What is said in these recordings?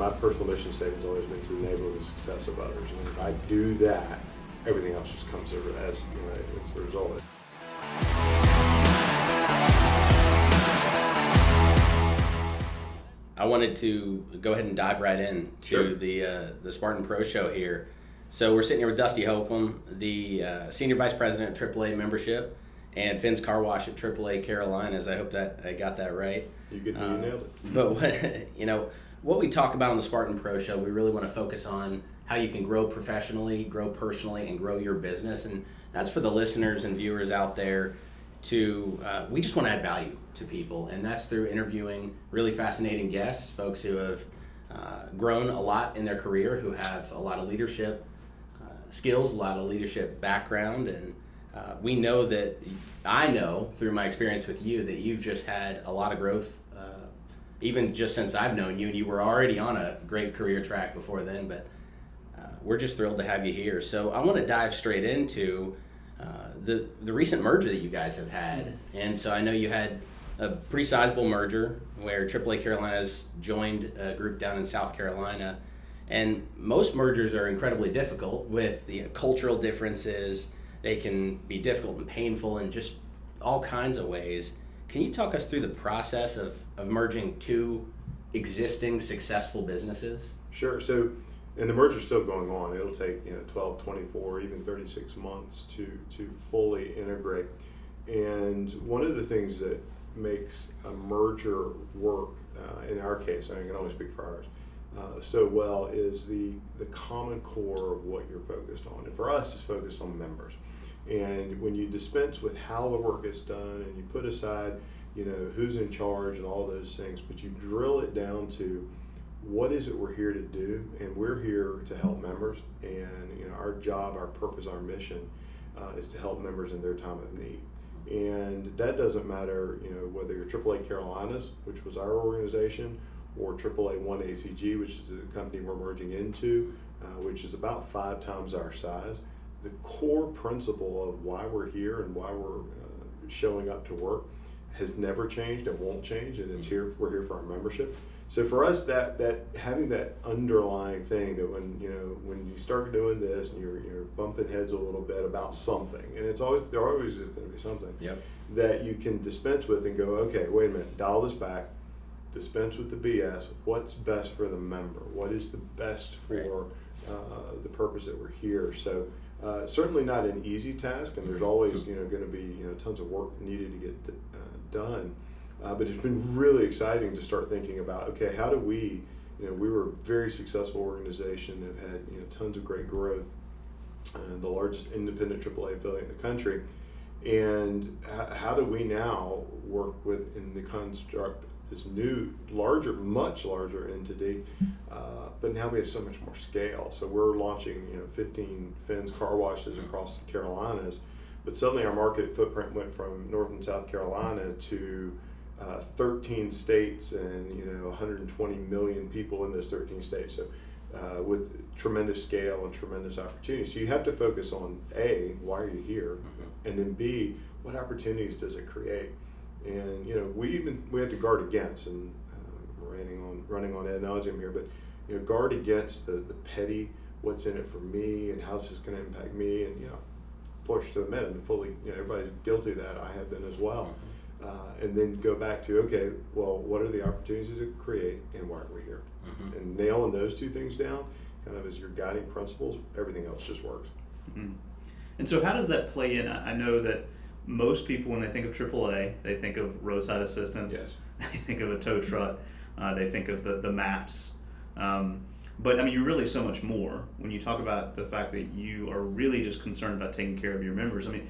my personal mission statement has always been to enable the success of others. And if I do that, everything else just comes as it's a result. I wanted to go ahead and dive right in to Sure. the Spartan Pro Show here. So we're sitting here with Dusty Holcomb, the Senior Vice President at AAA Membership, and Finn's Car Wash at AAA Carolinas. I hope that I got that right. You nailed it. But what we talk about on the Spartan Pro Show, we really want to focus on how you can grow professionally, grow personally, and grow your business. And that's for the listeners and viewers out there we just want to add value to people. And that's through interviewing really fascinating guests, folks who have grown a lot in their career, who have a lot of leadership skills, a lot of leadership background. And I know through my experience with you that you've just had a lot of growth, even just since I've known you, and you were already on a great career track before then, but we're just thrilled to have you here. So I want to dive straight into the recent merger that you guys have had. And so I know you had a pretty sizable merger where AAA Carolinas joined a group down in South Carolina. And most mergers are incredibly difficult with cultural differences. They can be difficult and painful in just all kinds of ways. Can you talk us through the process of merging two existing successful businesses? Sure. So, and the merger's still going on. It'll take 12, 24, even 36 months to fully integrate. And one of the things that makes a merger work, in our case, I can only speak for ours, so well, is the common core of what you're focused on. And for us, it's focused on members. And when you dispense with how the work is done and you put aside, who's in charge and all those things, but you drill it down to what is it we're here to do, and we're here to help members. And our job, our purpose, our mission is to help members in their time of need. And that doesn't matter, whether you're AAA Carolinas, which was our organization, or AAA 1 ACG, which is the company we're merging into, which is about 5 times our size. The core principle of why we're here and why we're showing up to work has never changed and won't change, and we're here for our membership. So for us, that having that underlying thing that when you start doing this and you're bumping heads a little bit about something, and there always is going to be something that you can dispense with and go, okay, wait a minute, dial this back, dispense with the BS. What's best for the member? What is the best for the purpose that we're here? So certainly not an easy task, and there's always going to be tons of work needed to get done. But it's been really exciting to start thinking about, okay, how do we were a very successful organization, have had tons of great growth, the largest independent AAA affiliate in the country, and how do we now work in the construct this new, much larger entity, but now we have so much more scale. So we're launching 15 Finn's car washes across the Carolinas, but suddenly our market footprint went from North and South Carolina to 13 states and 120 million people in those 13 states. So with tremendous scale and tremendous opportunity. So you have to focus on A, why are you here, and then B, what opportunities does it create? And we have to guard against, and running on ad nauseum here, but guard against the petty, what's in it for me and how's this going to impact me, and forced to admit and fully everybody's guilty of that. I have been as well. And then go back to, okay, well, what are the opportunities it create and why are we here? And nailing those two things down kind of as your guiding principles, everything else just works. And so how does that play in? I know that most people, when they think of AAA, they think of roadside assistance, Yes. They think of a tow truck, they think of the maps. But I mean, you're really so much more when you talk about the fact that you are really just concerned about taking care of your members. I mean,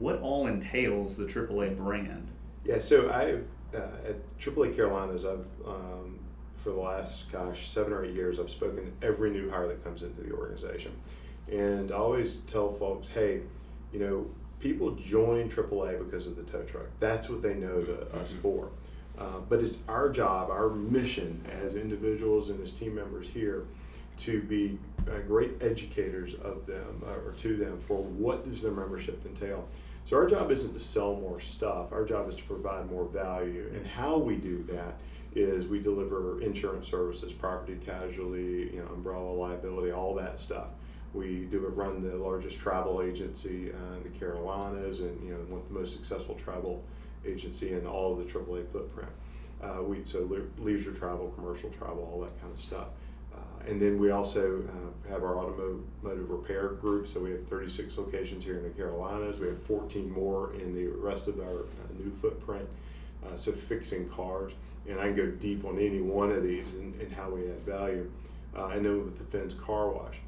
what all entails the AAA brand? Yeah, so at AAA Carolinas, I've for the last 7 or 8 years, I've spoken to every new hire that comes into the organization, and I always tell folks, hey, people join AAA because of the tow truck. That's what they know us for. But it's our job, our mission as individuals and as team members here to be great educators of them or to them for what does their membership entail. So our job isn't to sell more stuff. Our job is to provide more value. And how we do that is we deliver insurance services, property, casualty, umbrella liability, all that stuff. We run the largest travel agency in the Carolinas, and one of the most successful travel agency in all of the AAA footprint. So leisure travel, commercial travel, all that kind of stuff. And then we also have our automotive repair group. So we have 36 locations here in the Carolinas. We have 14 more in the rest of our new footprint. So fixing cars, and I can go deep on any one of these and how we add value. And then with the Finn's Car Wash.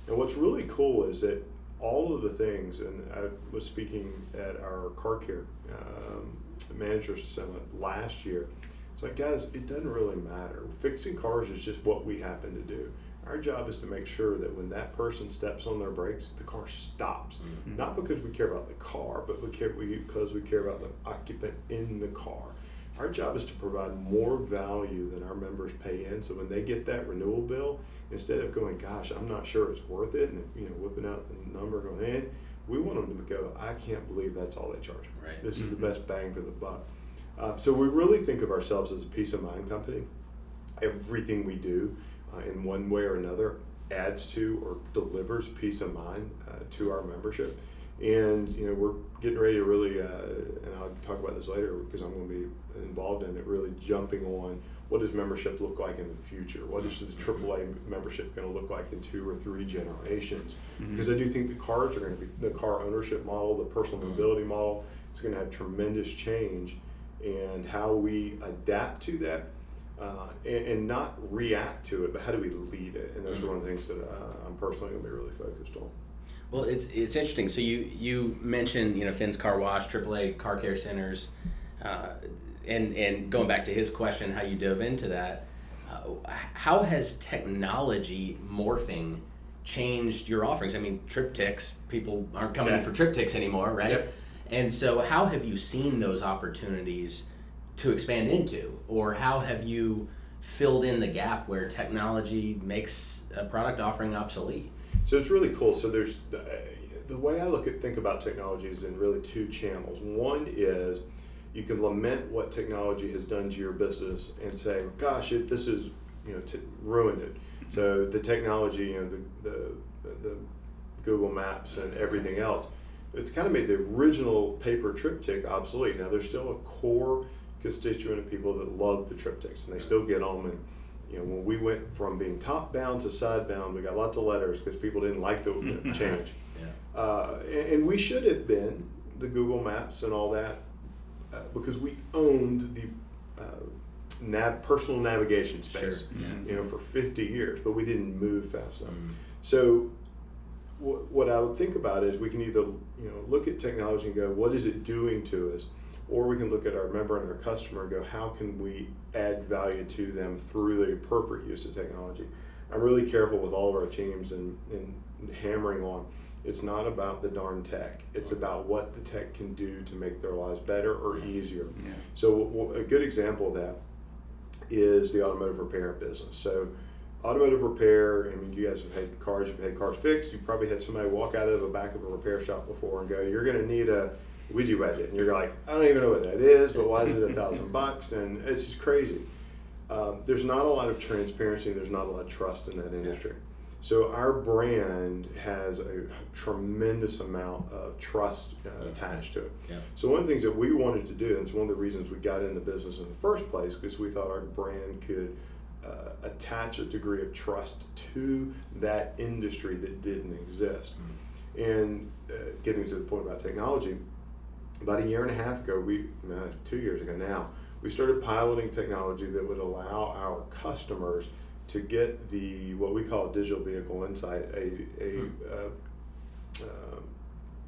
And what's really cool is that all of the things, and I was speaking at our car care managers summit last year. It's like, guys, it doesn't really matter. Fixing cars is just what we happen to do. Our job is to make sure that when that person steps on their brakes, the car stops. Mm-hmm. Not because we care about the car, but because we care about the occupant in the car. Our job is to provide more value than our members pay in. So when they get that renewal bill, instead of going, gosh, I'm not sure it's worth it, and whipping out the number going, we want them to go, I can't believe that's all they charge. Right. This is the best bang for the buck. So we really think of ourselves as a peace of mind company. Everything we do in one way or another adds to or delivers peace of mind to our membership. And we're getting ready to really, and I'll talk about this later because I'm going to be involved in it, really jumping on what does membership look like in the future? What is the AAA membership going to look like in 2 or 3 generations? Mm-hmm. Because I do think the cars are going to be, the car ownership model, the personal mobility model, is going to have tremendous change. And how we adapt to that and not react to it, but how do we lead it? And that's one of the things that I'm personally going to be really focused on. Well, it's interesting. So you mentioned Finn's Car Wash, AAA car care centers, and going back to his question, how you dove into that. How has technology morphing changed your offerings? I mean, triptychs, people aren't coming in for triptychs anymore, right? Yep. And so how have you seen those opportunities to expand into, or how have you filled in the gap where technology makes a product offering obsolete? So it's really cool. So there's the way I think about technology is in really 2 channels. One is you can lament what technology has done to your business and say, gosh, this is ruined it. So the technology, the Google Maps and everything else, it's kind of made the original paper triptych obsolete. Now there's still a core constituent of people that love the triptychs, and they still get them. And when we went from being top bound to side bound, we got lots of letters because people didn't like the change. And we should have been the Google Maps and all that because we owned the personal navigation space, for 50 years, but we didn't move fast enough. So what I would think about is we can either look at technology and go, what is it doing to us? Or we can look at our member and our customer and go, how can we add value to them through the appropriate use of technology? I'm really careful with all of our teams and hammering on, it's not about the darn tech. It's about what the tech can do to make their lives better or easier. Yeah. So a good example of that is the automotive repair business. So automotive repair, I mean, you guys have had cars fixed. You probably had somebody walk out of the back of a repair shop before and go, you're going to need a Ouija budget. And you're like, I don't even know what that is, but why is it $1,000? And it's just crazy. There's not a lot of transparency. There's not a lot of trust in that industry. So our brand has a tremendous amount of trust attached to it. Yeah. So one of the things that we wanted to do, and it's one of the reasons we got in the business in the first place, because we thought our brand could attach a degree of trust to that industry that didn't exist. And getting to the point about technology, about 1.5 years ago, 2 years ago now, we started piloting technology that would allow our customers to get what we call digital vehicle insight,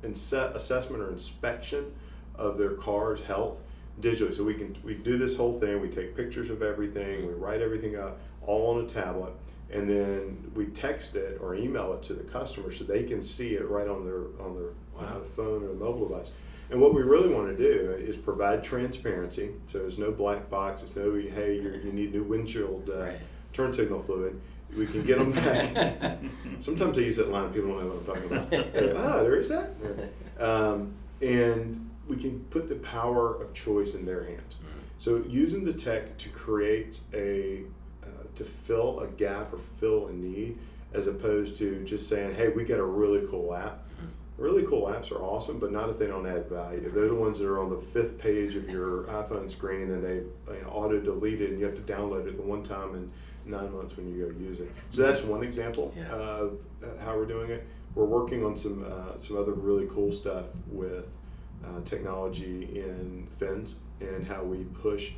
assessment or inspection of their car's health digitally. So we do this whole thing. We take pictures of everything. We write everything up all on a tablet, and then we text it or email it to the customer so they can see it right on their phone or mobile device. And what we really want to do is provide transparency. So there's no black box. It's no, hey, you need new windshield turn signal fluid. We can get them back. Sometimes I use that line, people don't know what I'm talking about. There is that? And we can put the power of choice in their hands. So using the tech to create to fill a gap or fill a need, as opposed to just saying, hey, we got a really cool app. Really cool apps are awesome, but not if they don't add value. They're the ones that are on the 5th page of your iPhone screen, and they've auto-deleted, and you have to download it the one time in 9 months when you go use it. So that's one example of how we're doing it. We're working on some other really cool stuff with technology in fins and how we push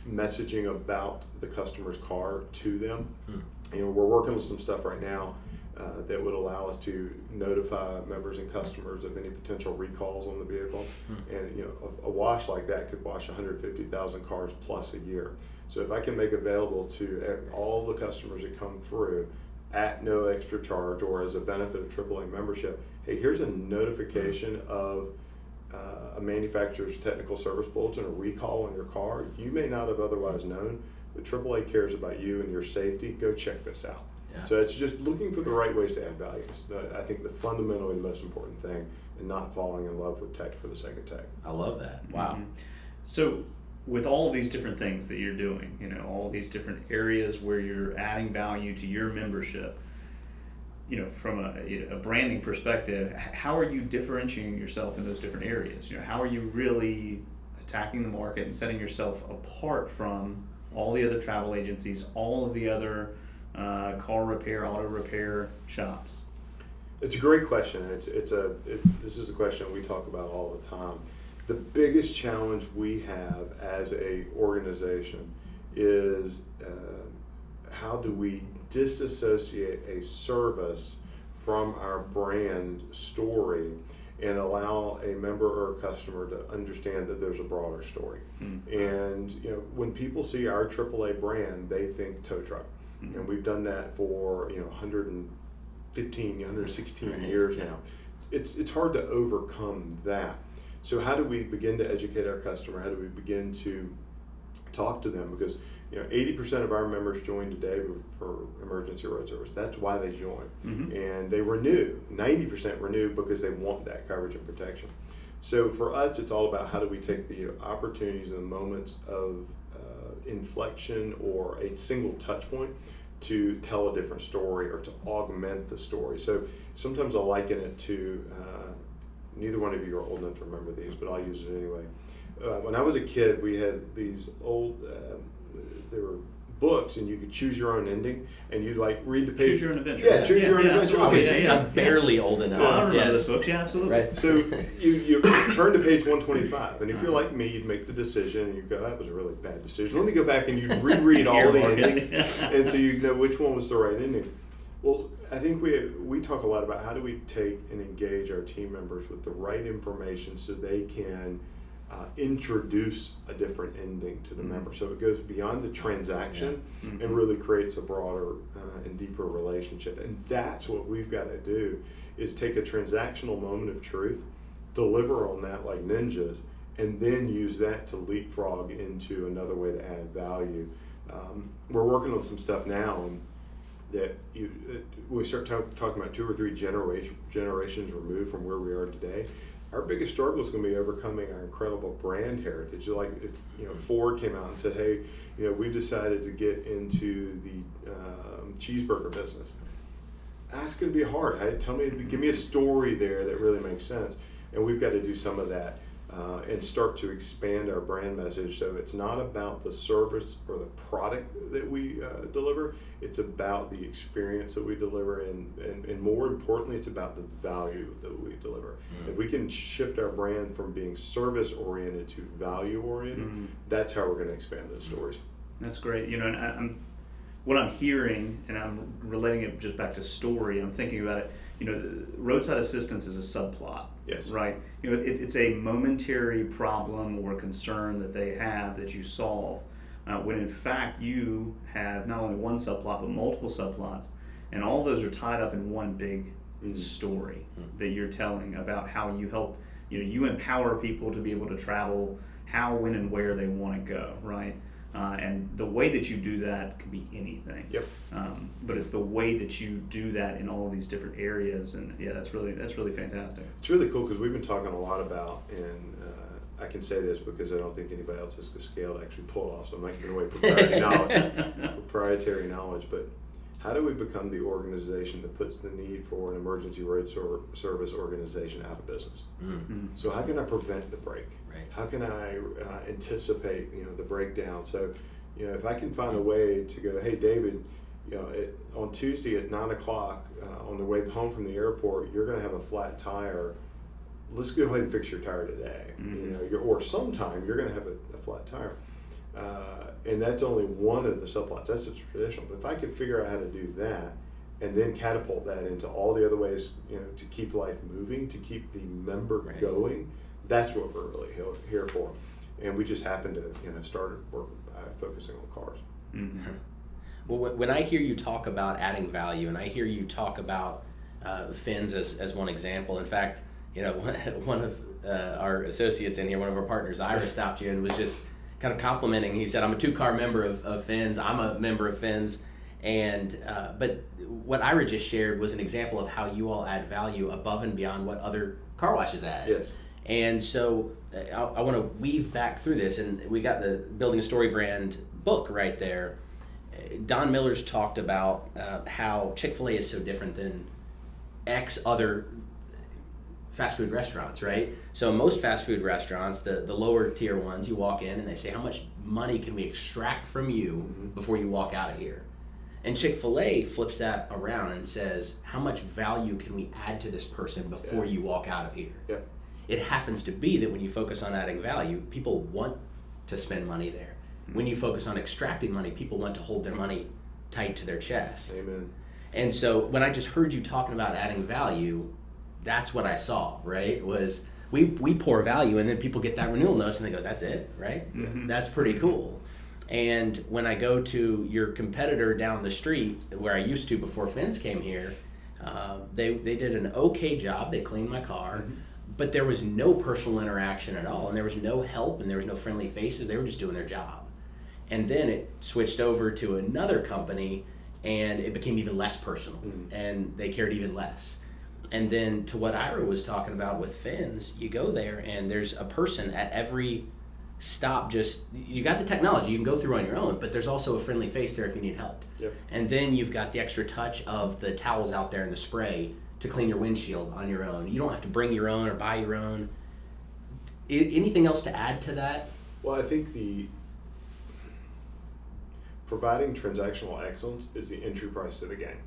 messaging about the customer's car to them. And we're working on some stuff right now that would allow us to notify members and customers of any potential recalls on the vehicle. And a wash like that could wash 150,000 cars plus a year. So if I can make available to all the customers that come through at no extra charge or as a benefit of AAA membership, hey, here's a notification of a manufacturer's technical service bulletin, a recall on your car you may not have otherwise known, but AAA cares about you and your safety. Go check this out. So it's just looking for the right ways to add value. I think the fundamentally the most important thing, and not falling in love with tech for the sake of tech. I love that. Wow. So with all of these different things that you're doing, all these different areas where you're adding value to your membership, from a branding perspective, how are you differentiating yourself in those different areas? How are you really attacking the market and setting yourself apart from all the other travel agencies, all of the other car repair, auto repair shops? It's a great question. This is a question we talk about all the time. The biggest challenge we have as a organization is how do we disassociate a service from our brand story and allow a member or a customer to understand that there's a broader story. And when people see our AAA brand, they think tow truck. And we've done that for 116 years now. It's hard to overcome that. So how do we begin to educate our customer? How do we begin to talk to them? Because 80% of our members join today for emergency road service. That's why they join. And they renew. 90% renew because they want that coverage and protection. So for us, it's all about how do we take the opportunities and the moments of inflection or a single touch point to tell a different story or to augment the story. So sometimes I liken it to, neither one of you are old enough to remember these, but I'll use it anyway. When I was a kid, we had these old, there were books, and you could choose your own ending, and you'd read the page. Choose your own adventure. Yeah, choose your own adventure. I'm barely old enough. I remember this book. Yeah, absolutely. Right. So you turn to page 125, and if you're like me, you'd make the decision, and you go, that was a really bad decision. Let me go back and you'd reread all the endings, and so you know which one was the right ending. Well, I think we talk a lot about how do we take and engage our team members with the right information so they can introduce a different ending to the member. So it goes beyond the transaction and really creates a broader and deeper relationship. And that's what we've got to do, is take a transactional moment of truth, deliver on that like ninjas, and then use that to leapfrog into another way to add value. We're working on some stuff now, and that we start talking about 2 or 3 generations removed from where we are today. Our biggest struggle is going to be overcoming our incredible brand heritage. Like if Ford came out and said, "Hey, we've decided to get into the cheeseburger business," that's going to be hard. Give me a story there that really makes sense, and we've got to do some of that and start to expand our brand message. So it's not about the service or the product that we deliver. It's about the experience that we deliver, and more importantly, it's about the value that we deliver. If we can shift our brand from being service-oriented to value-oriented, that's how we're going to expand those stories. That's great. And what I'm hearing, and I'm relating it just back to story, I'm thinking about it, roadside assistance is a subplot. Yes. Right? It's a momentary problem or concern that they have that you solve, when in fact you have not only one subplot but multiple subplots, and all those are tied up in one big story that you're telling about how you help, you empower people to be able to travel how, when, and where they want to go, right? And the way that you do that can be anything. Yep. But it's the way that you do that in all of these different areas, and that's really fantastic. It's really cool because we've been talking a lot about in I can say this because I don't think anybody else has the scale to actually pull it off, so I'm not giving away proprietary knowledge, but how do we become the organization that puts the need for an emergency road service organization out of business? Mm-hmm. So how can I prevent the break? Right. How can I anticipate, the breakdown? So, if I can find a way to go, hey, David, on Tuesday at 9 o'clock on the way home from the airport, you're going to have a flat tire. Let's go ahead and fix your tire today. Mm-hmm. Or sometime you're going to have a flat tire. And that's only one of the subplots. That's the traditional. But if I could figure out how to do that and then catapult that into all the other ways, to keep life moving, to keep the member Right. going, that's what we're really here for. And we just happen to, started focusing on cars. Mm-hmm. Well, when I hear you talk about adding value, and I hear you talk about fins as one example, in fact, one of our associates in here, one of our partners, Ira, stopped you and was just kind of complimenting. He said, I'm a 2-car member of Fins. I'm a member of Fins. And but what Ira just shared was an example of how you all add value above and beyond what other car washes add. Yes. And so I want to weave back through this, and we got the Building a Story brand book right there. Don Miller's talked about how Chick-fil-A is so different than X other fast food restaurants, right? So most fast food restaurants, the lower tier ones, you walk in and they say, how much money can we extract from you before you walk out of here? And Chick-fil-A flips that around and says, how much value can we add to this person before you walk out of here? Yep. It happens to be that when you focus on adding value, people want to spend money there. When you focus on extracting money, people want to hold their money tight to their chest. Amen. And so when I just heard you talking about adding value, that's what I saw, right? Was we pour value, and then people get that renewal notice and they go, that's it, right? Mm-hmm. That's pretty cool. And when I go to your competitor down the street, where I used to before Fins came here, they did an okay job. They cleaned my car, but there was no personal interaction at all, and there was no help, and there was no friendly faces. They were just doing their job. And then it switched over to another company, and it became even less personal, and they cared even less. And then to what Ira was talking about with Fins, you go there and there's a person at every stop. You got the technology you can go through on your own, but there's also a friendly face there if you need help. Yep. And then you've got the extra touch of the towels out there and the spray to clean your windshield on your own. You don't have to bring your own or buy your own. Anything else to add to that? Well, I think providing transactional excellence is the entry price to the game.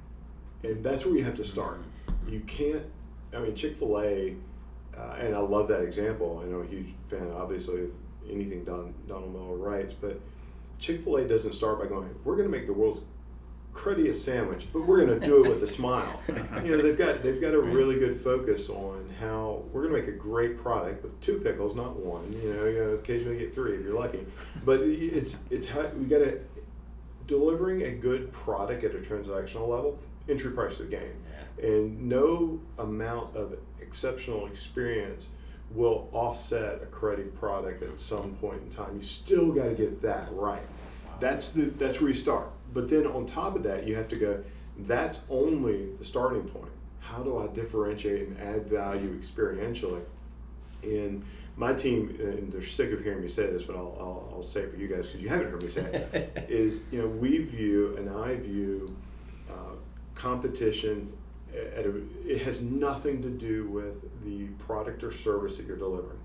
And that's where you have to start. You can't, Chick-fil-A, and I love that example. I know a huge fan, obviously, of anything Donald Miller writes, but Chick-fil-A doesn't start by going, we're going to make the world's cruddiest sandwich, but we're going to do it with a smile. They've got a really good focus on how we're going to make a great product with 2 pickles, not 1. Occasionally you get 3 if you're lucky. But it's how we got to delivering a good product at a transactional level. Entry price of the game. Yeah. And no amount of exceptional experience will offset a cruddy product at some point in time. You still got to get that right. Wow. That's where you start. But then on top of that, you have to go, that's only the starting point. How do I differentiate and add value experientially? And my team, and they're sick of hearing me say this, but I'll say it for you guys because you haven't heard me say it, is, we view, and I view, competition it has nothing to do with the product or service that you're delivering.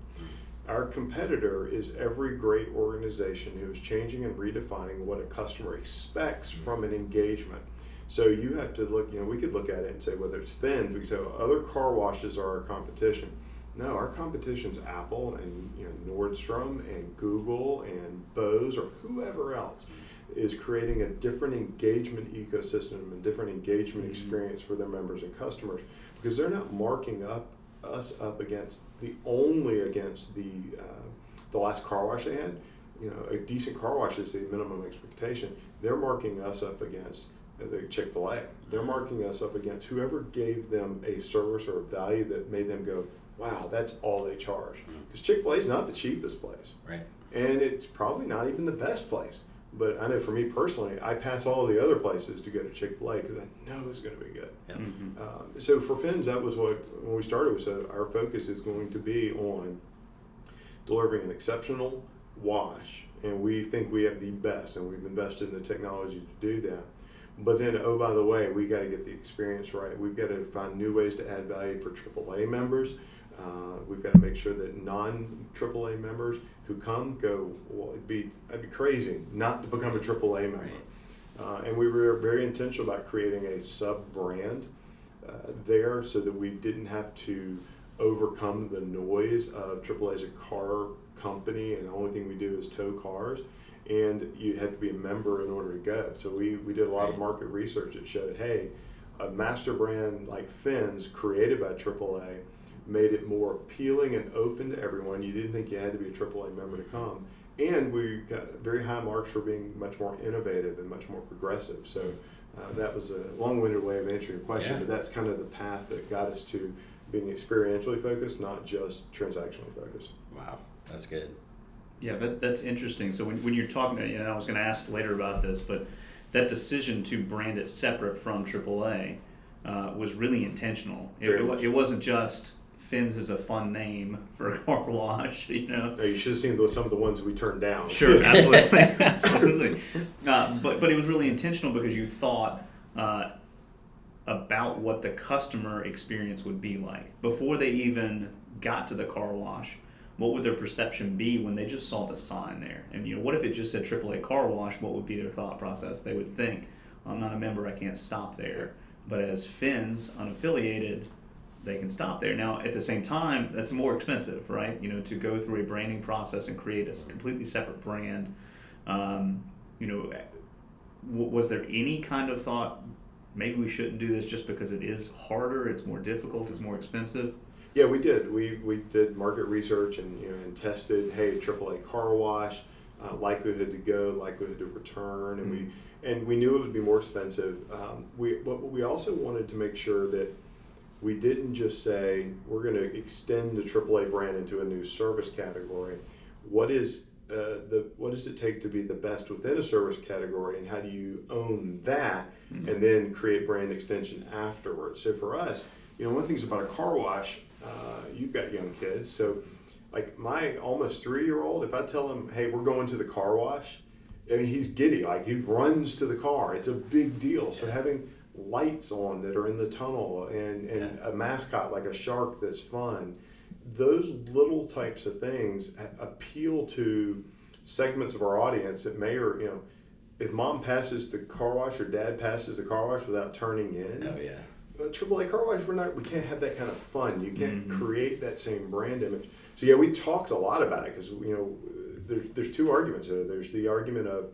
Our competitor is every great organization who is changing and redefining what a customer expects from an engagement. So you have to look, we could look at it and say whether it's Fins, we could say other car washes are our competition. No, our competition's Apple and Nordstrom and Google and Bose or whoever else is creating a different engagement ecosystem and different engagement experience for their members and customers, because they're not marking us up against the last car wash they had. A decent car wash is the minimum expectation. They're marking us up against the Chick-fil-A. They're marking us up against whoever gave them a service or a value that made them go, wow, that's all they charge. Because Chick-fil-A is not the cheapest place. Right. And it's probably not even the best place. But I know for me personally, I pass all the other places to go to Chick-fil-A because I know it's going to be good. Yeah. So for Fins, that was when we started. So our focus is going to be on delivering an exceptional wash, and we think we have the best, and we've invested in the technology to do that. But then, oh, by the way, we got to get the experience right. We've got to find new ways to add value for AAA members. We've got to make sure that non-AAA members who come go, well, I'd be crazy not to become a AAA member. And we were very intentional about creating a sub-brand there so that we didn't have to overcome the noise of AAA as a car company, and the only thing we do is tow cars. And you have to be a member in order to go. So we did a lot of market research that showed, hey, a master brand like Finn's, created by AAA, made it more appealing and open to everyone. You didn't think you had to be a AAA member to come. And we got very high marks for being much more innovative and much more progressive. So that was a long-winded way of answering your question, but that's kind of the path that got us to being experientially focused, not just transactionally focused. Wow, that's good. Yeah, that's interesting. So when you're talking about, I was going to ask later about this, but that decision to brand it separate from AAA was really intentional. It wasn't just Finn's is a fun name for a car wash, No, you should have seen some of the ones we turned down. Sure, absolutely, absolutely. But it was really intentional because you thought about what the customer experience would be like before they even got to the car wash. What would their perception be when they just saw the sign there? And what if it just said AAA car wash? What would be their thought process? They would think, I'm not a member, I can't stop there. But as Finn's, unaffiliated, they can stop there. Now, at the same time, that's more expensive, right? To go through a branding process and create a completely separate brand. Was there any kind of thought, maybe we shouldn't do this just because it is harder, it's more difficult, it's more expensive? Yeah, we did. We did market research and tested, hey, AAA car wash, likelihood to go, likelihood to return, and we knew it would be more expensive. But we also wanted to make sure that we didn't just say we're going to extend the AAA brand into a new service category. What does it take to be the best within a service category, and how do you own that and then create brand extension afterwards? So for us, one of the things about a car wash, you've got young kids, so like my almost 3-year-old, if I tell him, hey, we're going to the car wash, he's giddy, like he runs to the car. It's a big deal. So having lights on that are in the tunnel and a mascot like a shark that's fun, those little types of things appeal to segments of our audience that may, or if mom passes the car wash or dad passes the car wash without turning in. Oh yeah. AAA car wash, we can't have that kind of fun. You can't create that same brand image. So yeah, we talked a lot about it because there's two arguments there. There's the argument of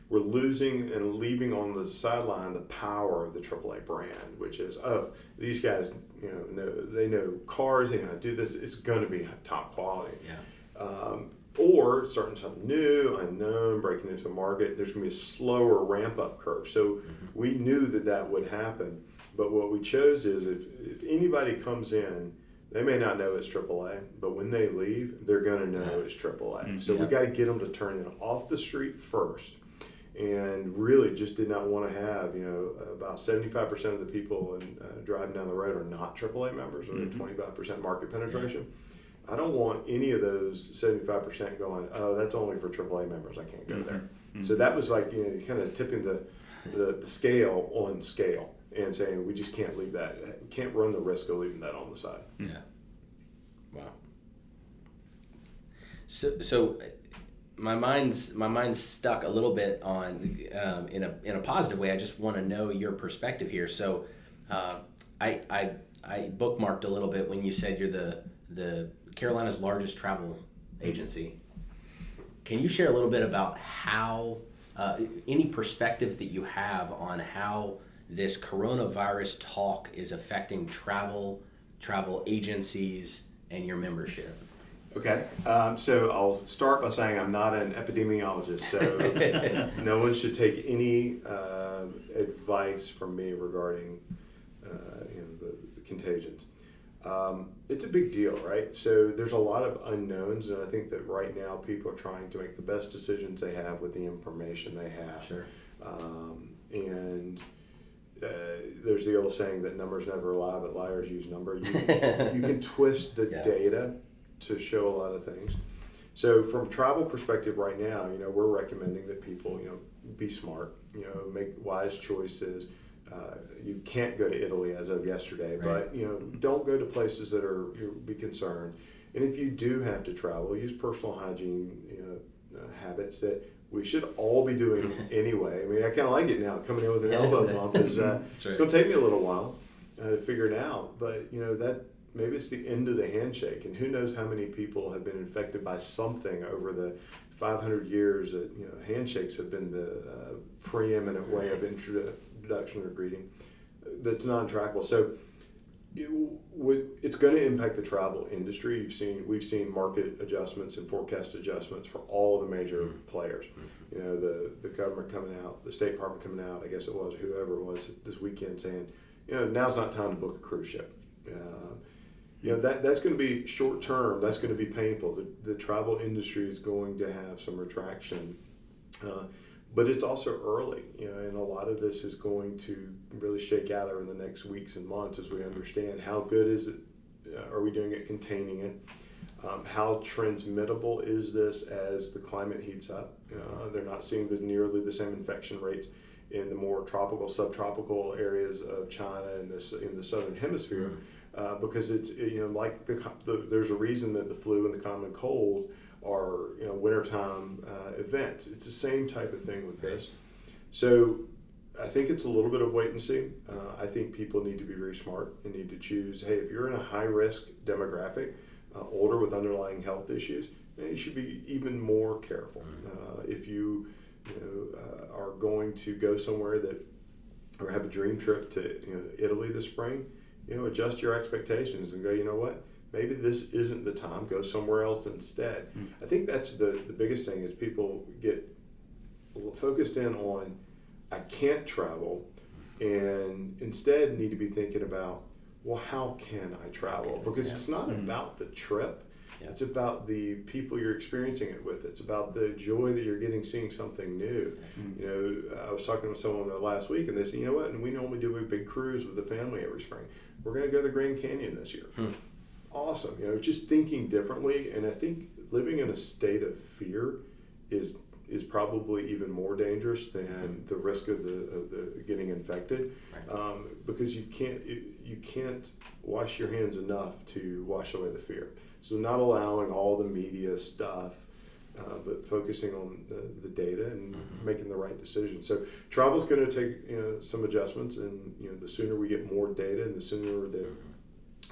we're losing and leaving on the sideline the power of the AAA brand, which is, these guys, they know cars, they know how to do this. It's going to be top quality. Yeah. Or starting something new, unknown, breaking into a market. There's going to be a slower ramp up curve. So we knew that would happen. But what we chose is if anybody comes in, they may not know it's AAA, but when they leave, they're going to know it's AAA. So we got to get them to turn in off the street first. And really just did not want to have, about 75% of the people driving down the road are not AAA members, or 25% market penetration. I don't want any of those 75% going, oh, that's only for AAA members, I can't go there. So that was like, kind of tipping the scale on scale and saying, we just can't leave that. We can't run the risk of leaving that on the side. Yeah. Wow. So my mind's stuck a little bit on in a positive way. I just want to know your perspective here. So I bookmarked a little bit when you said you're the Carolina's largest travel agency. Can you share a little bit about how any perspective that you have on how this coronavirus talk is affecting travel agencies and your membership? Okay, so I'll start by saying I'm not an epidemiologist, so no one should take any advice from me regarding the contagions. It's a big deal, right? So there's a lot of unknowns, and I think that right now people are trying to make the best decisions they have with the information they have. Sure. And there's the old saying that numbers never lie, but liars use number. You can twist the data to show a lot of things. So from a travel perspective right now, we're recommending that people, be smart, make wise choices. You can't go to Italy as of yesterday, right. but, don't go to places that you'll be concerned. And if you do have to travel, use personal hygiene, habits that we should all be doing anyway. I mean, I kind of like it now. Coming in with an elbow bump is it's going to take me a little while to figure it out, but that maybe it's the end of the handshake, and who knows how many people have been infected by something over the 500 years that handshakes have been the preeminent way of introduction or greeting that's non-trackable. So it's going to impact the travel industry. We've seen market adjustments and forecast adjustments for all the major players. The government coming out, the State Department coming out, I guess it was, whoever it was this weekend saying, now's not time to book a cruise ship. That's going to be short term. That's going to be painful. The travel industry is going to have some retraction, but it's also early. And a lot of this is going to really shake out over the next weeks and months as we understand how good is it. Are we doing it, containing it? How transmittable is this as the climate heats up? They're not seeing nearly the same infection rates in the more tropical, subtropical areas of China and in the southern hemisphere. Because it's like there's a reason that the flu and the common cold are wintertime events. It's the same type of thing with this. So I think it's a little bit of wait and see. I think people need to be very smart and need to choose. Hey, if you're in a high risk demographic, older with underlying health issues, you should be even more careful. If you are going to go somewhere or have a dream trip to Italy this spring. Adjust your expectations and go, what? Maybe this isn't the time. Go somewhere else instead. I think that's the biggest thing is people get focused in on, I can't travel, and instead need to be thinking about, well, how can I travel? Because it's not about the trip. Yeah. It's about the people you're experiencing it with. It's about the joy that you're getting seeing something new. I was talking with someone last week, and they said, what? And we normally do a big cruise with the family every spring. We're going to go to the Grand Canyon this year. Awesome. Just thinking differently. And I think living in a state of fear is probably even more dangerous than the risk of the getting infected, because you can't wash your hands enough to wash away the fear. So not allowing all the media stuff, but focusing on the data and making the right decision. So travel is going to take some adjustments, and the sooner we get more data, and the sooner that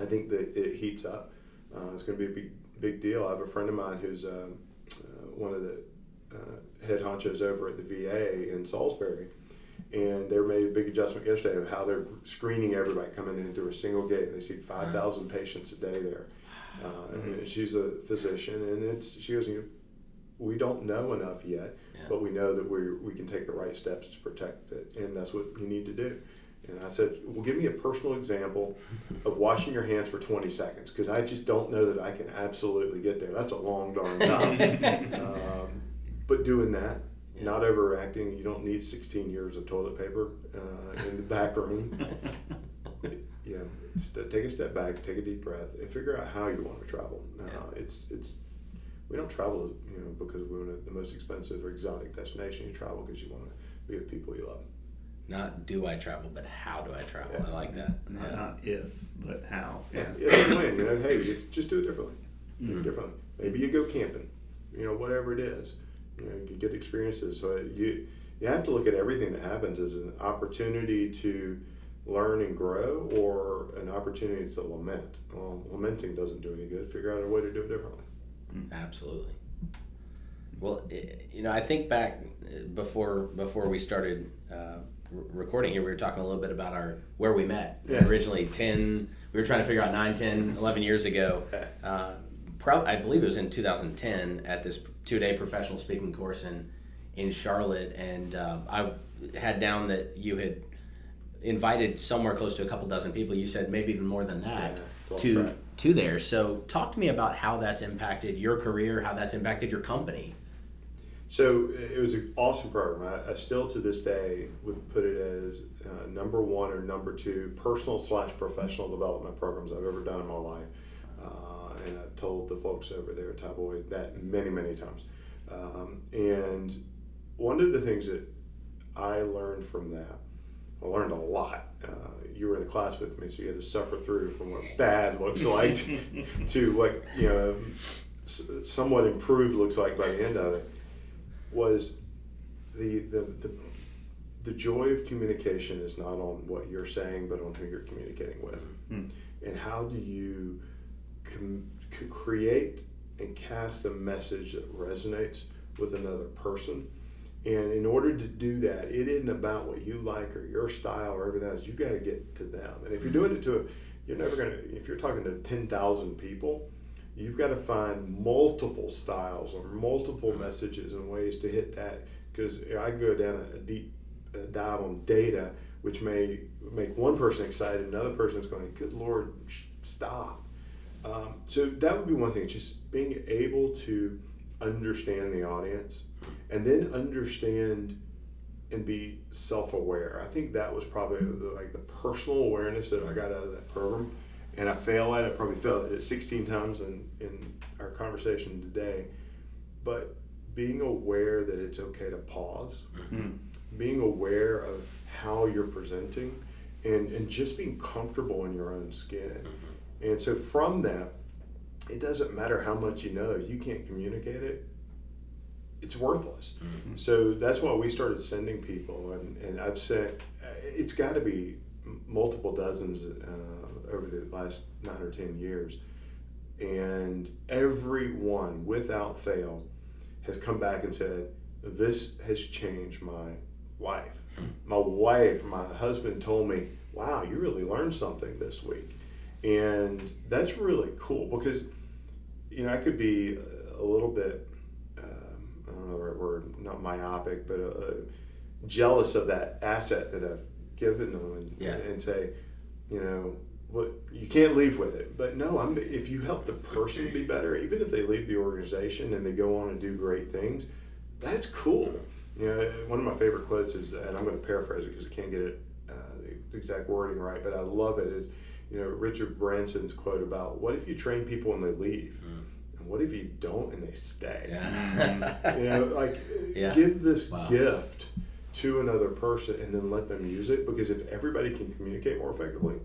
I think that it heats up, it's going to be a big deal. I have a friend of mine who's one of the head honchos over at the VA in Salisbury, and they made a big adjustment yesterday of how they're screening everybody coming in through a single gate. They see 5,000 patients a day there. And she's a physician, and she goes, we don't know enough yet, but we know that we can take the right steps to protect it, and that's what you need to do. And I said, well, give me a personal example of washing your hands for 20 seconds, because I just don't know that I can absolutely get there. That's a long darn time. But doing that, not overreacting. You don't need 16 years of toilet paper in the back room. Take a step back, take a deep breath, and figure out how you want to travel. We don't travel, because we want the most expensive or exotic destination. You travel because you want to be with people you love. Not do I travel, but how do I travel? I like that. Not if, but how. Hey, just do it differently. Do it differently. Maybe you go camping. Whatever it is. You get experiences. So you have to look at everything that happens as an opportunity to learn and grow, or an opportunity to lament. Lamenting doesn't do any good. Figure out a way to do it differently. Absolutely. Well, I think back before we started recording here, we were talking a little bit about where we met. Yeah. Originally, we were trying to figure out 9, 10, 11 years ago. I believe it was in 2010 at this 2-day professional speaking course in Charlotte, and I had down that you had invited somewhere close to a couple dozen people. You said maybe even more than that to there. So talk to me about how that's impacted your career, how that's impacted your company. So it was an awesome program. I still to this day would put it as number 1 or number 2 personal/professional development programs I've ever done in my life. and I've told the folks over there at Thai Boy that many, many times. And one of the things that I learned from that, I learned a lot. You were in the class with me, so you had to suffer through from what bad looks like to what, somewhat improved looks like by the end of it, was the joy of communication is not on what you're saying, but on who you're communicating with. And how do you create and cast a message that resonates with another person? And in order to do that, it isn't about what you like or your style or everything else. You got to get to them. And if you're doing it you're never going to, if you're talking to 10,000 people, you've got to find multiple styles or multiple messages and ways to hit that. Because I go down a deep dive on data, which may make one person excited, another person is going, good Lord, stop. So that would be one thing, just being able to understand the audience and then understand and be self-aware. I think that was probably the personal awareness that I got out of that program. And I failed at it. I probably failed at it 16 times in our conversation today. But being aware that it's okay to pause, being aware of how you're presenting, and just being comfortable in your own skin. And so from that, it doesn't matter how much you know. If you can't communicate it, it's worthless. So that's why we started sending people, and I've sent, it's got to be multiple dozens over the last 9 or 10 years. And everyone, without fail, has come back and said, this has changed my life. My husband told me, wow, you really learned something this week. And that's really cool because, I could be a little bit, I don't know the right word, not myopic, but jealous of that asset that I've given them and say, what, you can't leave with it. But no, if you help the person be better, even if they leave the organization and they go on and do great things, that's cool. One of my favorite quotes is, and I'm going to paraphrase it because I can't get it the exact wording right, but I love it, is Richard Branson's quote about, what if you train people and they leave? And what if you don't and they stay? Give this gift to another person and then let them use it, because if everybody can communicate more effectively,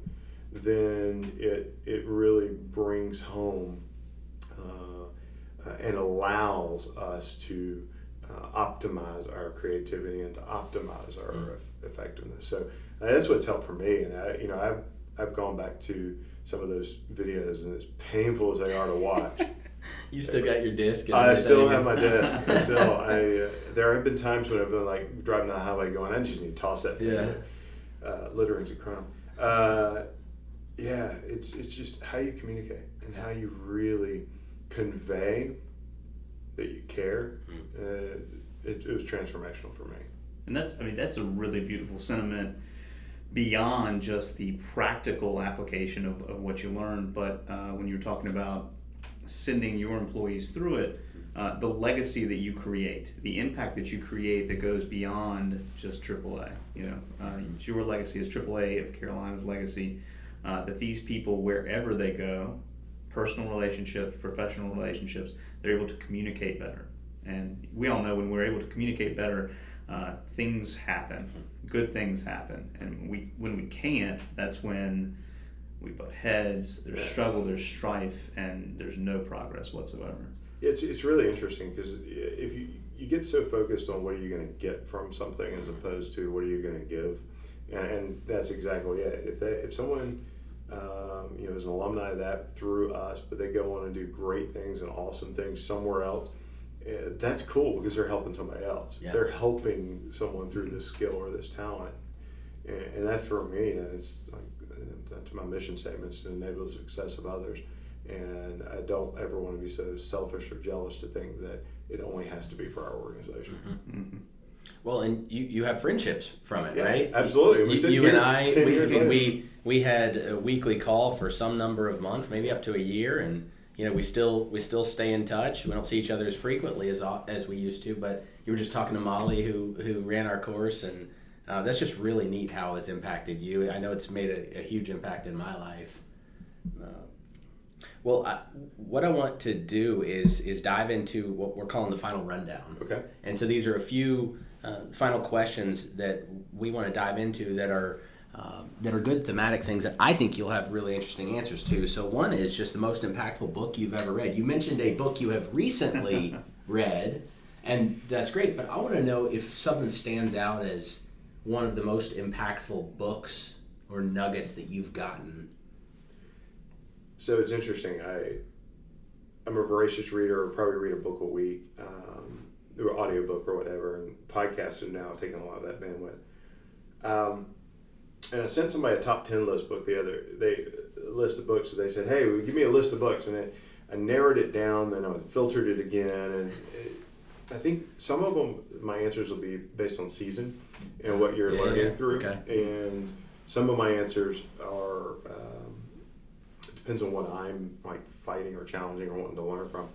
then it really brings home and allows us to optimize our creativity and to optimize our effectiveness. So that's what's helped for me. And I've gone back to some of those videos, and as painful as they are to watch. You still got your disc? I still have my disc. There have been times when I've been driving down the highway going, I just need to toss that thing. Littering's a crime. It's just how you communicate and how you really convey that you care. It was transformational for me. And that's a really beautiful sentiment beyond just the practical application of what you learned, but when you're talking about sending your employees through it, the legacy that you create, the impact that you create that goes beyond just AAA. Your legacy is AAA of Carolina's legacy, that these people, wherever they go, personal relationships, professional relationships, they're able to communicate better. And we all know when we're able to communicate better, things happen, good things happen. And when we can't, that's when we butt heads, there's struggle, there's strife, and there's no progress whatsoever. It's really interesting because if you get so focused on what are you going to get from something as opposed to what are you going to give, and that's exactly it. If someone is an alumni of that through us, but they go on and do great things and awesome things somewhere else, that's cool because they're helping somebody else. Yeah. They're helping someone through this skill or this talent, and that's for me. It's that's my mission statement, is to enable the success of others. And I don't ever want to be so selfish or jealous to think that it only has to be for our organization. Well, and you have friendships from it, right? Absolutely. You and I, we had a weekly call for some number of months, maybe up to a year, and we still stay in touch. We don't see each other as frequently as we used to, but you were just talking to Molly, who ran our course, and that's just really neat how it's impacted you. I know it's made a huge impact in my life. Well, what I want to do is dive into what we're calling the final rundown. Okay. And so these are a few final questions that we want to dive into that are good thematic things that I think you'll have really interesting answers to. So one is just the most impactful book you've ever read. You mentioned a book you have recently read, and that's great. But I want to know if something stands out as one of the most impactful books or nuggets that you've gotten. So it's interesting. I'm a voracious reader. Probably read a book a week, or audiobook or whatever. And podcasts are now taking a lot of that bandwidth. And I sent somebody a top 10 list book a list of books. So they said, "Hey, give me a list of books," and I narrowed it down. Then I filtered it again, and I think some of them, my answers will be based on season and what you're learning through. Okay. And some of my answers are. Depends on what I'm like fighting or challenging or wanting to learn from.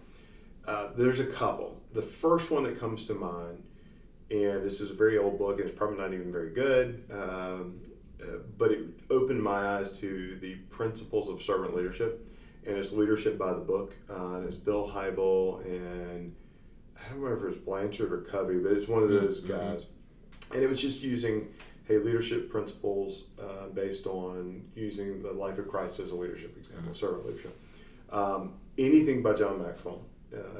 There's a couple. The first one that comes to mind, and this is a very old book, and it's probably not even very good, but it opened my eyes to the principles of servant leadership, and it's Leadership by the Book. And it's Bill Hybel, and I don't remember if it's Blanchard or Covey, but it's one of those guys. And it was just using leadership principles based on using the life of Christ as a leadership example, servant leadership. Anything by John Maxwell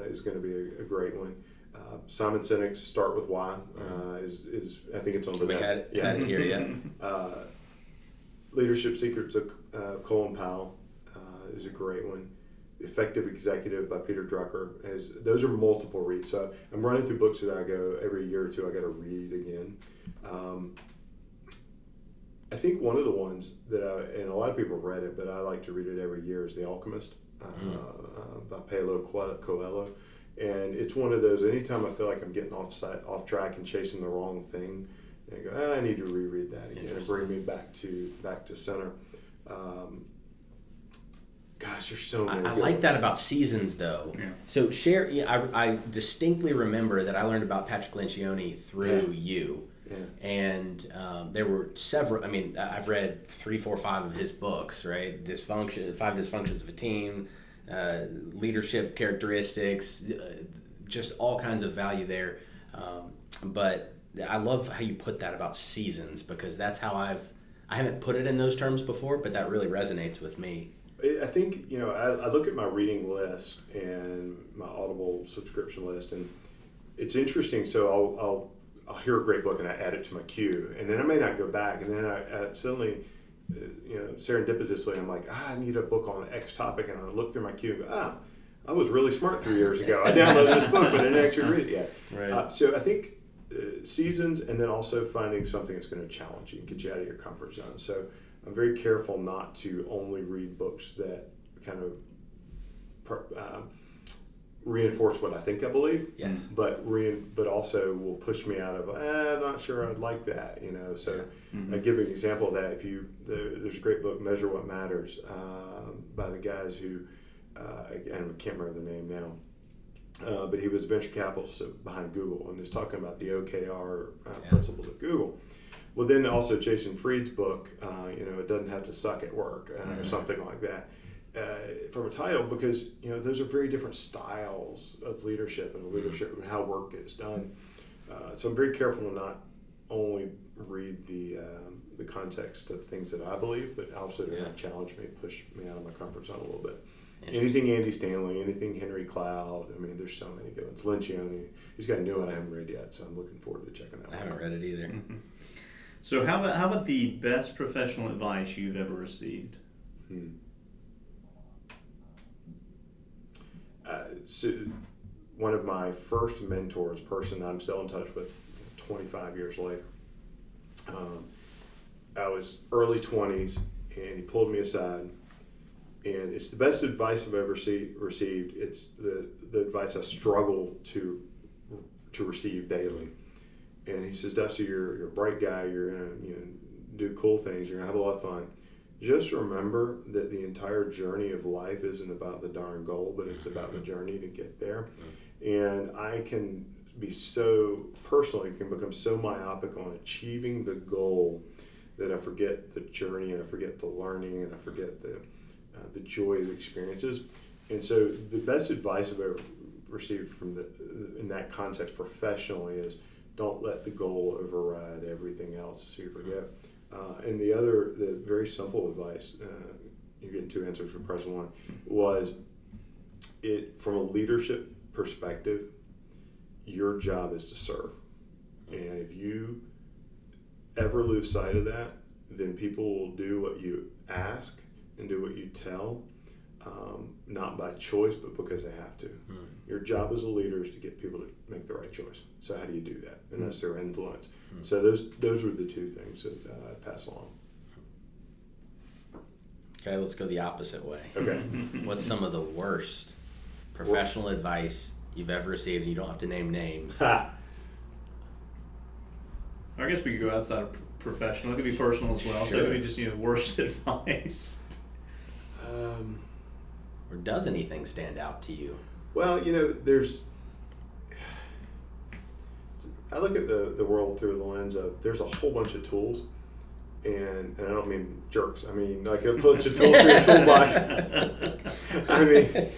is going to be a great one. Simon Sinek's Start With Why is I think it's on the desk. We had it here, yeah. Leadership Secrets of Colin Powell is a great one. The Effective Executive by Peter Drucker. Those are multiple reads. So I'm running through books that I go every year or two. I got to read again. I think one of the ones that and a lot of people have read it, but I like to read it every year, is The Alchemist by Paulo Coelho. And it's one of those, anytime I feel like I'm getting off track and chasing the wrong thing, I go, I need to reread that again and bring me back to center. Gosh, there's so many. I like that about seasons, though. Yeah. So share. Yeah, I distinctly remember that I learned about Patrick Lencioni through you. Yeah. And there were several. I mean, I've read 3, 4, 5 of his books. Right, 5 Dysfunctions of a Team, leadership characteristics, just all kinds of value there. But I love how you put that about seasons, because that's how I haven't put it in those terms before, but that really resonates with me. I think, I look at my reading list and my Audible subscription list, and it's interesting. So I'll hear a great book and I add it to my queue, and then I may not go back, and then I suddenly, serendipitously, I'm like, I need a book on X topic, and I look through my queue and go, I was really smart 3 years ago. I downloaded this book, but I didn't actually read it yet. Right. So I think seasons, and then also finding something that's going to challenge you and get you out of your comfort zone. So I'm very careful not to only read books that kind of reinforce what I think I believe, yes. but also will push me out of, I'm not sure I'd like that, So I give an example of that. There's a great book, Measure What Matters, by the guys who, I can't remember the name now, but he was venture capitalist behind Google, and is talking about the OKR principles of Google. Well, then also Jason Fried's book, It Doesn't Have to Suck at Work, or something like that, from a title, because those are very different styles of leadership and how work gets done. So I'm very careful to not only read the context of things that I believe, but also to challenge me, push me out of my comfort zone a little bit. Anything Andy Stanley, anything Henry Cloud. I mean, there's so many good ones. Lencioni, he's got a new one I haven't read yet, so I'm looking forward to checking that one out. I haven't read it either. Mm-hmm. So how about the best professional advice you've ever received? So one of my first mentors, person I'm still in touch with 25 years later, I was early 20s, and he pulled me aside, and it's the best advice I've ever received. It's the advice I struggle to receive daily. And he says, Dusty, you're a bright guy. You're gonna do cool things. You're gonna have a lot of fun. Just remember that the entire journey of life isn't about the darn goal, but it's about the journey to get there. And I can be can become so myopic on achieving the goal that I forget the journey, and I forget the learning, and I forget the joy of the experiences. And so the best advice I've ever received in that context professionally is don't let the goal override everything else so you forget. And the very simple advice, you're getting 2 answers for person 1, was from a leadership perspective, your job is to serve. And if you ever lose sight of that, then people will do what you ask and do what you tell, not by choice, but because they have to. Your job as a leader is to get people to make the right choice. So how do you do that? And that's their influence. So those were the 2 things that I pass along. Okay, let's go the opposite way. Okay. What's some of the worst professional advice you've ever received? And you don't have to name names. I guess we could go outside of professional. It could be personal as well. Sure. So it could be just worst advice. Or does anything stand out to you? Well, I look at the world through the lens of there's a whole bunch of tools, and I don't mean jerks. I mean like a bunch of tools for your toolbox. I mean,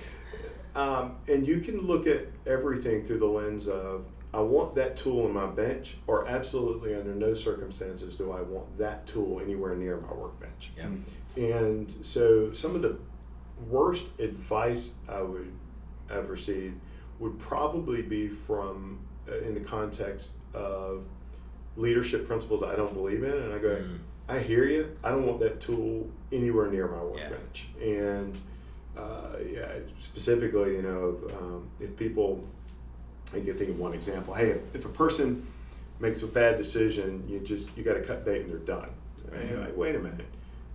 and you can look at everything through the lens of I want that tool in my bench, or absolutely under no circumstances do I want that tool anywhere near my workbench. Yeah. And so some of the worst advice I've received would probably be from in the context of leadership principles I don't believe in, and I go, I hear you. I don't want that tool anywhere near my workbench. And specifically, if people, I can think of one example. Hey, if a person makes a bad decision, you got to cut bait and they're done. Right? Wait a minute.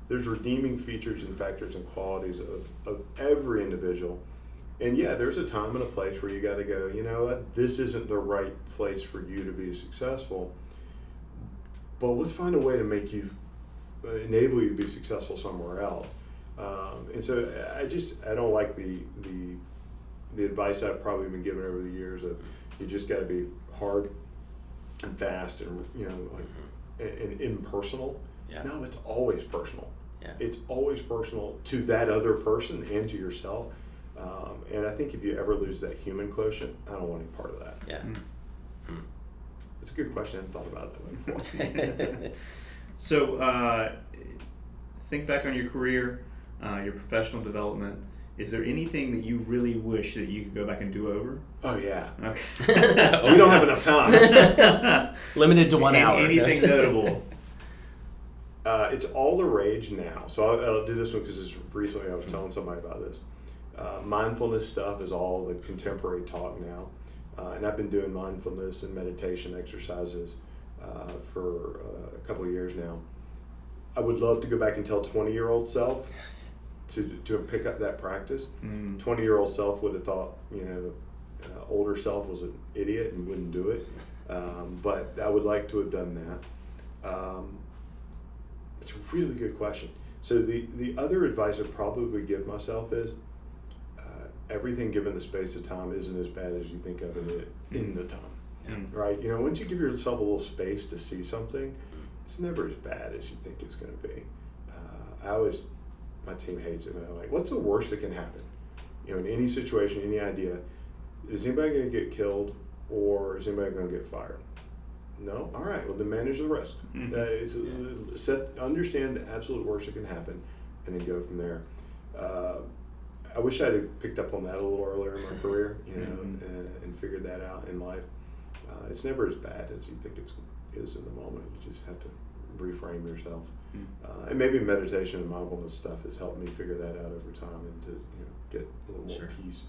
There's redeeming features and factors and qualities of every individual. And yeah, there's a time and a place where you got to go, you know what, this isn't the right place for you to be successful, but let's find a way to make you, enable you to be successful somewhere else. And so I don't like the advice I've probably been given over the years of you just got to be hard and fast and, and impersonal. Yeah. No, it's always personal. Yeah. It's always personal to that other person and to yourself. And I think if you ever lose that human quotient, I don't want any part of that. Yeah. It's a good question. I hadn't thought about it that way before. So think back on your career, your professional development. Is there anything that you really wish that you could go back and do over? Oh, yeah. Okay. We don't have enough time. Limited to 1 hour. Anything notable? It's all the rage now. So I'll do this one because recently I was telling somebody about this. Mindfulness stuff is all the contemporary talk now. And I've been doing mindfulness and meditation exercises for a couple of years now. I would love to go back and tell 20-year-old self to pick up that practice. 20-year-old self would have thought, older self was an idiot and wouldn't do it. But I would like to have done that. It's a really good question. So the other advice I'd probably give myself is everything given the space of time isn't as bad as you think of it in the time, right? Once you give yourself a little space to see something, it's never as bad as you think it's going to be. My team hates it. They're like, what's the worst that can happen? In any situation, any idea, is anybody going to get killed or is anybody going to get fired? No? All right, well, then manage the risk. Understand the absolute worst that can happen and then go from there. I wish I'd have picked up on that a little earlier in my career, and figured that out in life. It's never as bad as you think it is in the moment. You just have to reframe yourself. And maybe meditation and mindfulness stuff has helped me figure that out over time and to get a little more peace.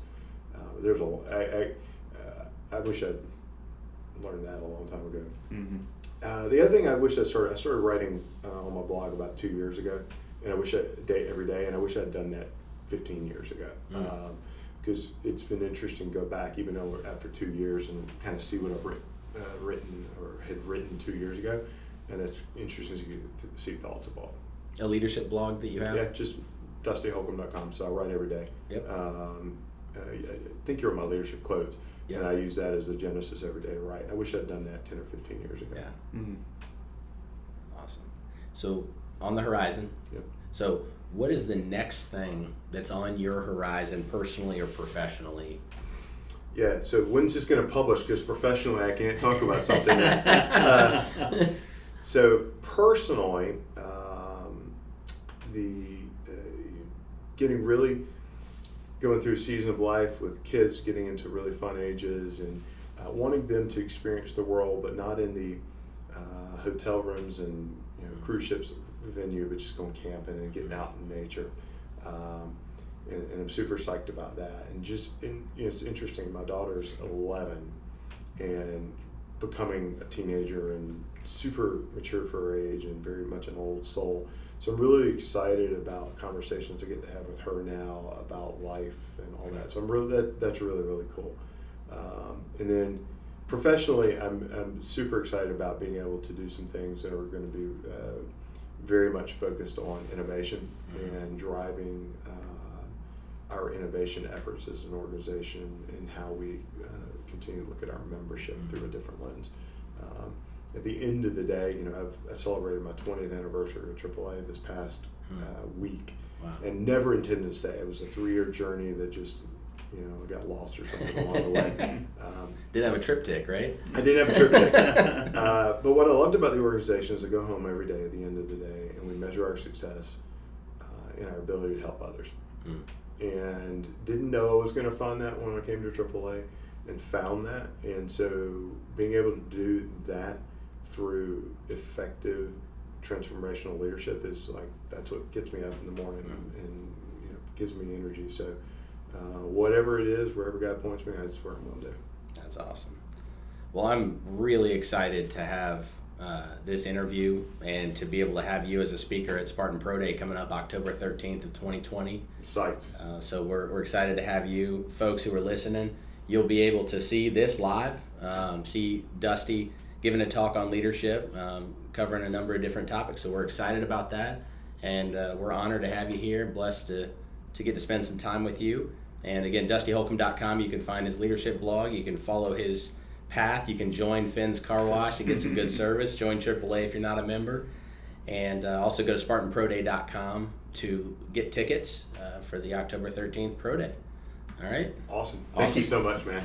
I wish I'd learned that a long time ago. The other thing I wish I started writing on my blog about 2 years ago, and I wish every day, and I wish I'd done that 15 years ago. Because it's been interesting to go back, even though after 2 years, and kind of see what I've had written 2 years ago, and it's interesting to see thoughts evolve. A leadership blog that you have? Yeah, just dustyholcomb.com. So I write every day. Yep. I think you're on my leadership quotes. Yep. And I use that as the genesis every day to write. I wish I'd done that 10 or 15 years ago. Yeah. Awesome. So on the horizon. Yep. So what is the next thing that's on your horizon, personally or professionally? Yeah, so when's this going to publish? Because professionally, I can't talk about something. So personally, getting really going through a season of life with kids getting into really fun ages and wanting them to experience the world, but not in the hotel rooms and cruise ships venue, but just going camping and getting out in nature. And I'm super psyched about that. And it's interesting. My daughter's 11 and becoming a teenager and super mature for her age and very much an old soul. So I'm really excited about conversations I get to have with her now about life and all that. So that's really, really cool. And then professionally, I'm super excited about being able to do some things that are going to be very much focused on innovation and driving our innovation efforts as an organization and how we continue to look at our membership through a different lens. At the end of the day, I celebrated my 20th anniversary at AAA this past week. Wow. And never intended to stay. It was a 3-year journey that just, I got lost or something along the way. Didn't have a triptych, right? I didn't have a triptych. But what I loved about the organization is I go home every day at the end of the day and we measure our success in our ability to help others. And didn't know I was going to find that when I came to AAA and found that. And so being able to do that through effective transformational leadership is that's what gets me up in the morning and gives me energy. So whatever it is, wherever God points me, that's where I'm going to do. That's awesome. Well, I'm really excited to have this interview and to be able to have you as a speaker at Spartan Pro Day coming up October 13th of 2020. Psyched. So we're excited to have you. Folks who are listening, you'll be able to see this live, see Dusty giving a talk on leadership, covering a number of different topics. So we're excited about that, and we're honored to have you here, blessed to get to spend some time with you. And again, DustyHolcomb.com, you can find his leadership blog. You can follow his path. You can join Finn's Car Wash and get some good service. Join AAA if you're not a member. And also go to SpartanProDay.com to get tickets for the October 13th Pro Day. All right? Awesome. Thank you so much, man.